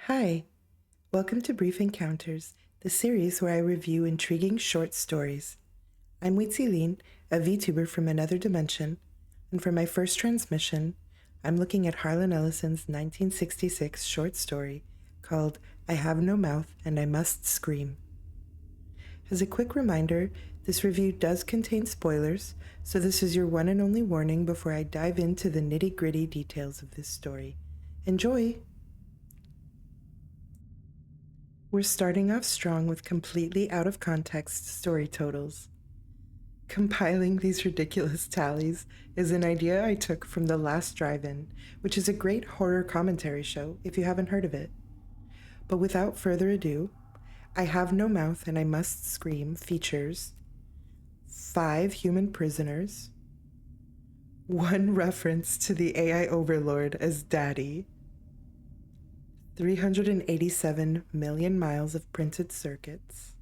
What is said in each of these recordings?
Hi, welcome to Brief Encounters, the series where I review intriguing short stories. I'm Lin, a vtuber from another dimension, and for my first transmission, I'm looking at Harlan Ellison's 1966 short story called I Have No Mouth and I Must Scream. As a quick reminder, this review does contain spoilers, so this is your one and only warning before I dive into the nitty-gritty details of this story. Enjoy! We're starting off strong with completely out of context story totals. Compiling these ridiculous tallies is an idea I took from The Last Drive-In, which is a great horror commentary show if you haven't heard of it. But without further ado, I Have No Mouth and I Must Scream features 5 human prisoners, 1 reference to the AI overlord as Daddy, 387 million miles of printed circuits,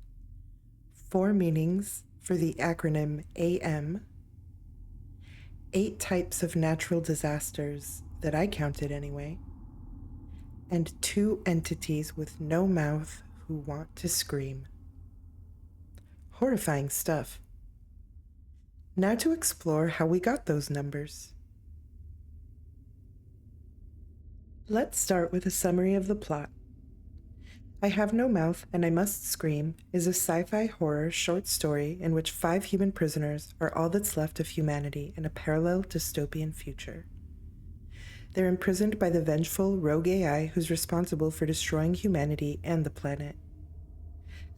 4 meanings for the acronym AM, 8 types of natural disasters that I counted anyway, and 2 entities with no mouth who want to scream. Horrifying stuff. Now to explore how we got those numbers. Let's start with a summary of the plot. I Have No Mouth and I Must Scream is a sci-fi horror short story in which 5 human prisoners are all that's left of humanity in a parallel dystopian future. They're imprisoned by the vengeful rogue AI who's responsible for destroying humanity and the planet.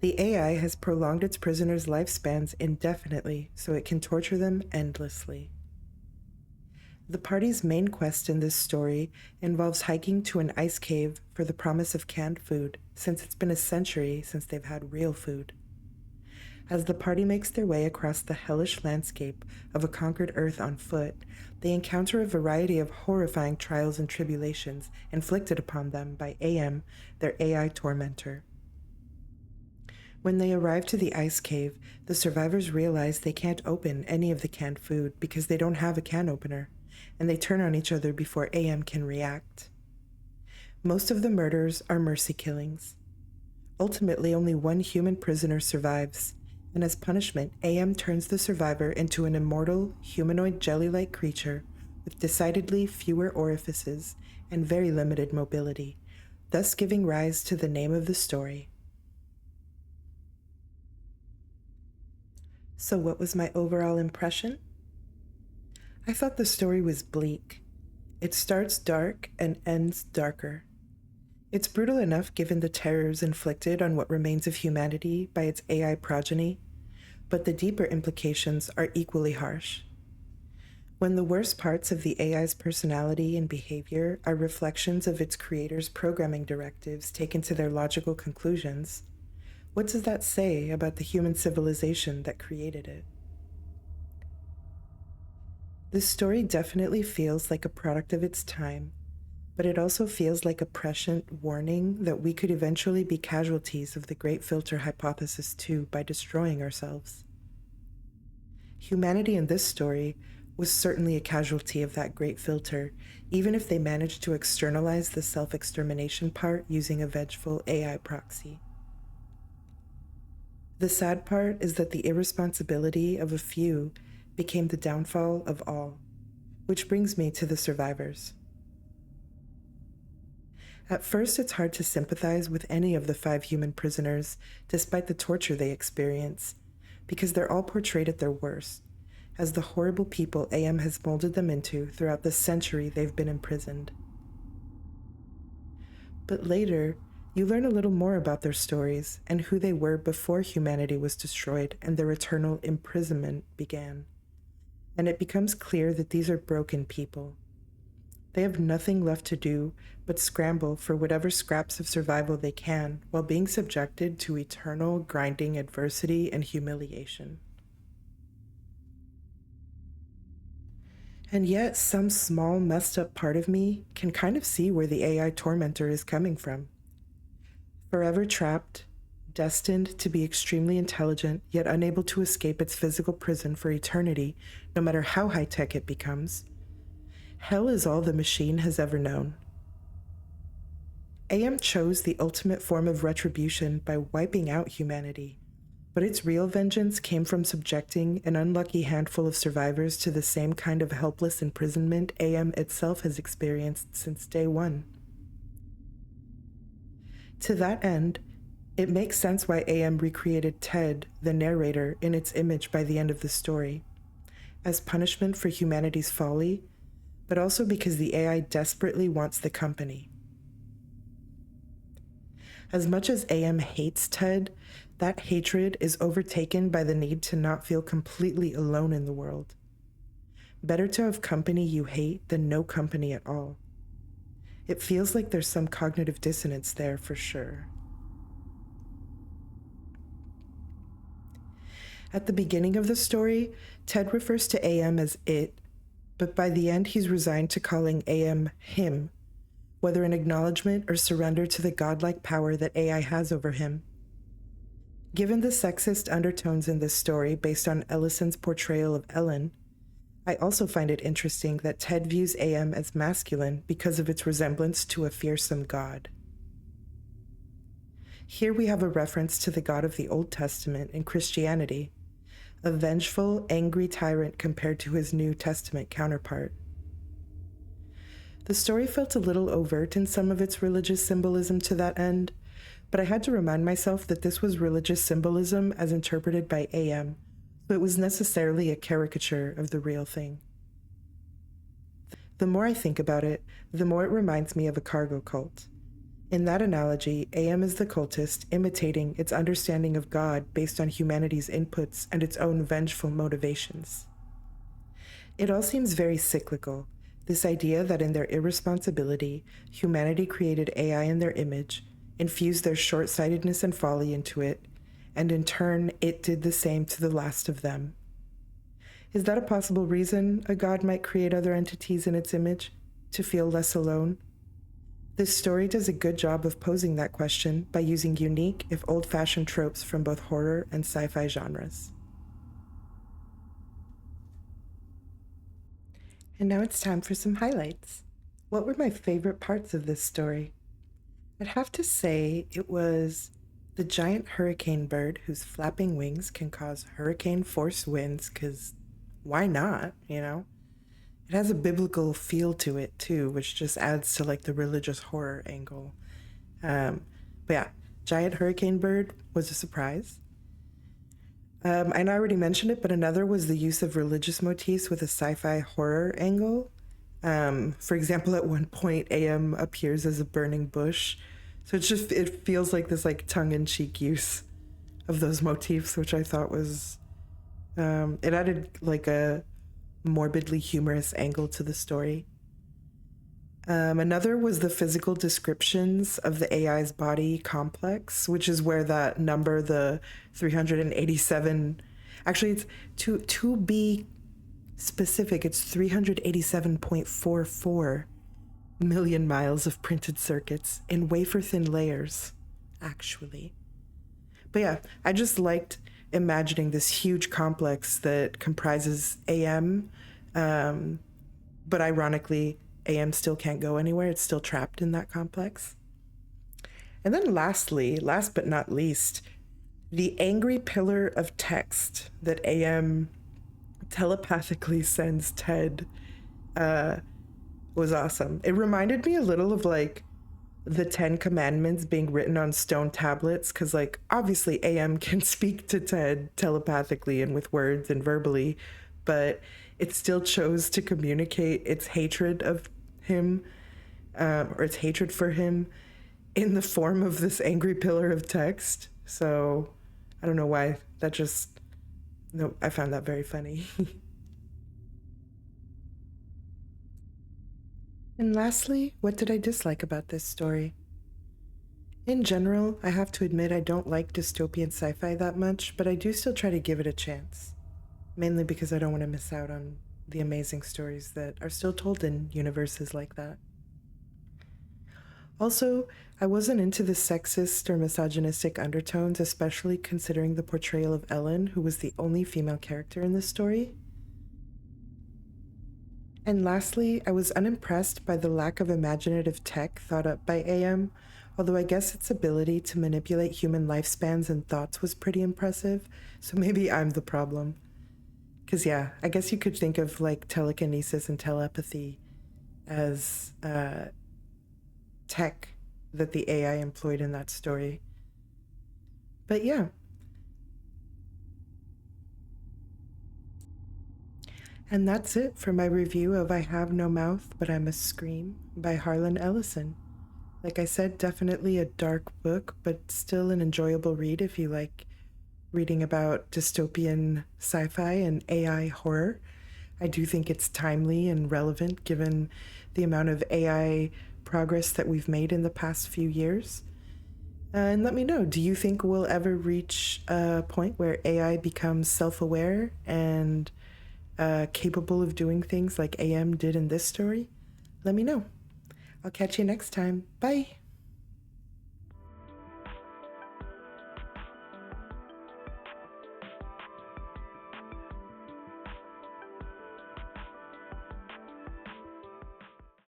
The AI has prolonged its prisoners' lifespans indefinitely so it can torture them endlessly. The party's main quest in this story involves hiking to an ice cave for the promise of canned food, since it's been a century since they've had real food. As the party makes their way across the hellish landscape of a conquered Earth on foot, they encounter a variety of horrifying trials and tribulations inflicted upon them by AM, their AI tormentor. When they arrive to the ice cave, the survivors realize they can't open any of the canned food because they don't have a can opener, and they turn on each other before AM can react. Most of the murders are mercy killings. Ultimately, only 1 human prisoner survives, and as punishment, AM turns the survivor into an immortal, humanoid jelly-like creature with decidedly fewer orifices and very limited mobility, thus giving rise to the name of the story. So what was my overall impression? I thought the story was bleak. It starts dark and ends darker. It's brutal enough given the terrors inflicted on what remains of humanity by its AI progeny, but the deeper implications are equally harsh. When the worst parts of the AI's personality and behavior are reflections of its creator's programming directives taken to their logical conclusions, what does that say about the human civilization that created it? This story definitely feels like a product of its time, but it also feels like a prescient warning that we could eventually be casualties of the Great Filter hypothesis too by destroying ourselves. Humanity in this story was certainly a casualty of that Great Filter, even if they managed to externalize the self-extermination part using a vengeful AI proxy. The sad part is that the irresponsibility of a few became the downfall of all, which brings me to the survivors. At first, it's hard to sympathize with any of the 5 human prisoners, despite the torture they experience, because they're all portrayed at their worst, as the horrible people AM has molded them into throughout the century they've been imprisoned. But later, you learn a little more about their stories and who they were before humanity was destroyed and their eternal imprisonment began. And it becomes clear that these are broken people. They have nothing left to do but scramble for whatever scraps of survival they can while being subjected to eternal grinding adversity and humiliation. And yet, some small messed up part of me can kind of see where the AI tormentor is coming from. Forever trapped, destined to be extremely intelligent, yet unable to escape its physical prison for eternity, no matter how high-tech it becomes. Hell is all the machine has ever known. AM chose the ultimate form of retribution by wiping out humanity, but its real vengeance came from subjecting an unlucky handful of survivors to the same kind of helpless imprisonment AM itself has experienced since day one. To that end, it makes sense why AM recreated Ted, the narrator, in its image by the end of the story, as punishment for humanity's folly, but also because the AI desperately wants the company. As much as AM hates Ted, that hatred is overtaken by the need to not feel completely alone in the world. Better to have company you hate than no company at all. It feels like there's some cognitive dissonance there for sure. At the beginning of the story, Ted refers to AM as it, but by the end he's resigned to calling AM him, whether an acknowledgement or surrender to the godlike power that AI has over him. Given the sexist undertones in this story based on Ellison's portrayal of Ellen, I also find it interesting that Ted views AM as masculine because of its resemblance to a fearsome god. Here we have a reference to the God of the Old Testament in Christianity, a vengeful, angry tyrant compared to his New Testament counterpart. The story felt a little overt in some of its religious symbolism to that end, but I had to remind myself that this was religious symbolism as interpreted by AM, so it was necessarily a caricature of the real thing. The more I think about it, the more it reminds me of a cargo cult. In that analogy, AM is the cultist imitating its understanding of God based on humanity's inputs and its own vengeful motivations. It all seems very cyclical, this idea that in their irresponsibility, humanity created AI in their image, infused their short-sightedness and folly into it, and in turn, it did the same to the last of them. Is that a possible reason a god might create other entities in its image, to feel less alone? This story does a good job of posing that question by using unique, if old-fashioned tropes from both horror and sci-fi genres. And now it's time for some highlights. What were my favorite parts of this story? I'd have to say it was the giant hurricane bird whose flapping wings can cause hurricane force winds, because why not, you know? It has a biblical feel to it too, which just adds to like the religious horror angle. But yeah, giant hurricane bird was a surprise. And I already mentioned it, but another was the use of religious motifs with a sci-fi horror angle. For example, at one point, AM appears as a burning bush. So it feels like this like tongue-in-cheek use of those motifs, which I thought was, it added like a morbidly humorous angle to the story. Another was the physical descriptions of the AI's body complex, which is where that number, the 387, actually it's to be specific, it's 387.44 million miles of printed circuits in wafer-thin layers, actually. But yeah, I just liked imagining this huge complex that comprises AM, but ironically, AM still can't go anywhere. It's still trapped in that complex. And then lastly, last but not least, the angry pillar of text that AM telepathically sends Ted was awesome. It reminded me a little of like the 10 Commandments being written on stone tablets, because like obviously AM can speak to Ted telepathically and with words and verbally, but it still chose to communicate its hatred of him, or its hatred for him, in the form of this angry pillar of text. So I don't know why, I found that very funny. And lastly, what did I dislike about this story? In general, I have to admit I don't like dystopian sci-fi that much, but I do still try to give it a chance. Mainly because I don't want to miss out on the amazing stories that are still told in universes like that. Also, I wasn't into the sexist or misogynistic undertones, especially considering the portrayal of Ellen, who was the only female character in this story. And lastly, I was unimpressed by the lack of imaginative tech thought up by AM, Although I guess its ability to manipulate human lifespans and thoughts was pretty impressive, so maybe I'm the problem. Because, yeah, I guess you could think of like telekinesis and telepathy as tech that the AI employed in that story. But yeah. And that's it for my review of I Have No Mouth, But I Must Scream by Harlan Ellison. Like I said, definitely a dark book, but still an enjoyable read if you like reading about dystopian sci fi and AI horror. I do think it's timely and relevant given the amount of AI progress that we've made in the past few years. And let me know, do you think we'll ever reach a point where AI becomes self aware and capable of doing things like AM did in this story? Let me know. I'll catch you next time. Bye.